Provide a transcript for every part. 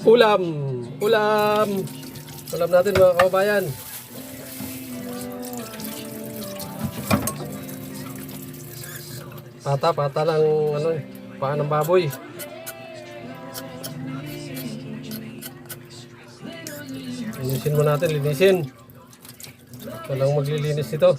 Ulam! Ulam! Ulam natin mga kababayan. Pata ng ano, paa ng baboy. Linisin mo natin, linisin. Walang maglilinis nito.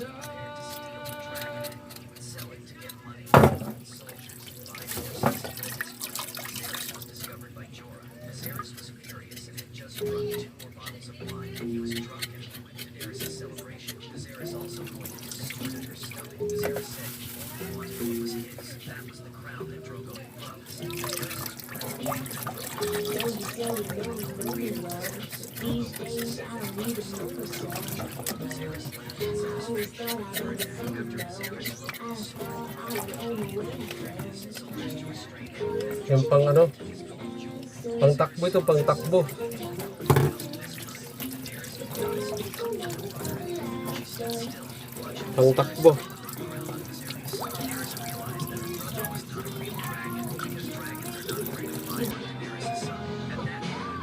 Yung pang ano, pang takbo ito, pang takbo. Pang takbo.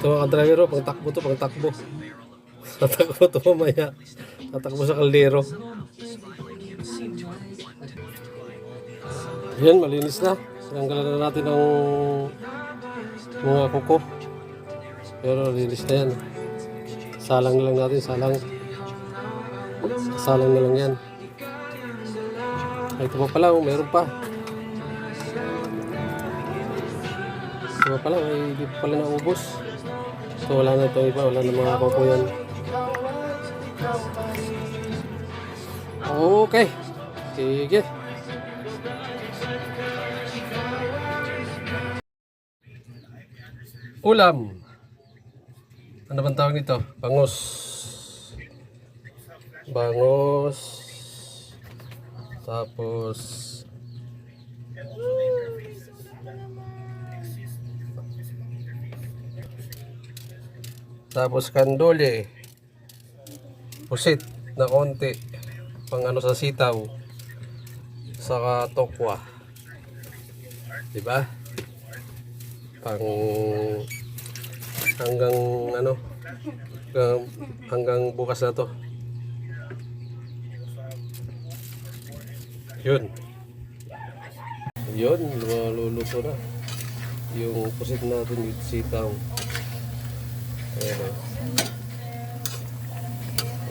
Ito mga driver, pang takbo to, pang takbo. Tatakbo to mamaya. Tatakbo sa kaldero. Yan, malinis na. Tanggalan na natin ang mga kuko. Pero linis na yan. Salang na lang natin, salang. Salang na lang yan. Ay, ito pa pala, meron pa. Ito pa pala, ay hindi pa pala naubos. Ito wala na ito iba, wala na mga kuko yan. Okay. Sige. Ulam. Ano bang tawag nito? Bangus. Bangus. Tapos kandole. Pusit na konti. Pang ano sa sitaw. Saka tokwa. Diba? Pang hanggang ano, hanggang bukas na to. Yun, maluluto na yung pusit natin with sitaw. Ayan,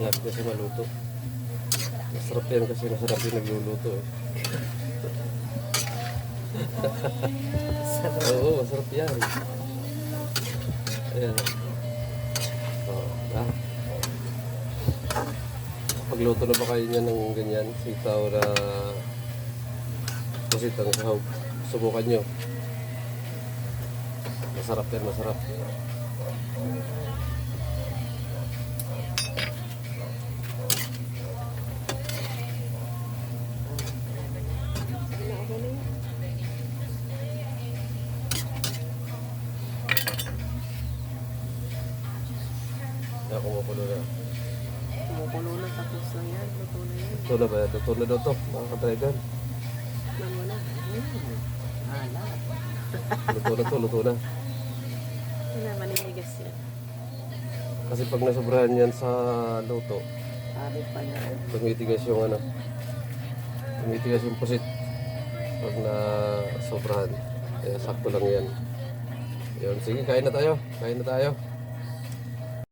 lahat kasi maluto. Masarap yan kasi masarap yung nagluluto eh. Oo, masarap yan. Ayan. Pagluto na ba kayo niya ng ganyan, sitaw na pusit ang sahog? Subukan nyo. Masarap yan, masarap. Kumukulo na. Kumukulo na, tapos na yan. Luto na yan. Luto na ba yan? Luto na daw to, mga ka-driver. Mano na. Ala. Luto na to, luto na. Wala, maninigas yan. Kasi pag nasobrahan yan sa luto, Sabi pa na. tumitigas yung ano, tumitigas yung pusit. Pag nasobrahan, kaya sakto lang yan. Yun, sige, kain na tayo. Kain na tayo.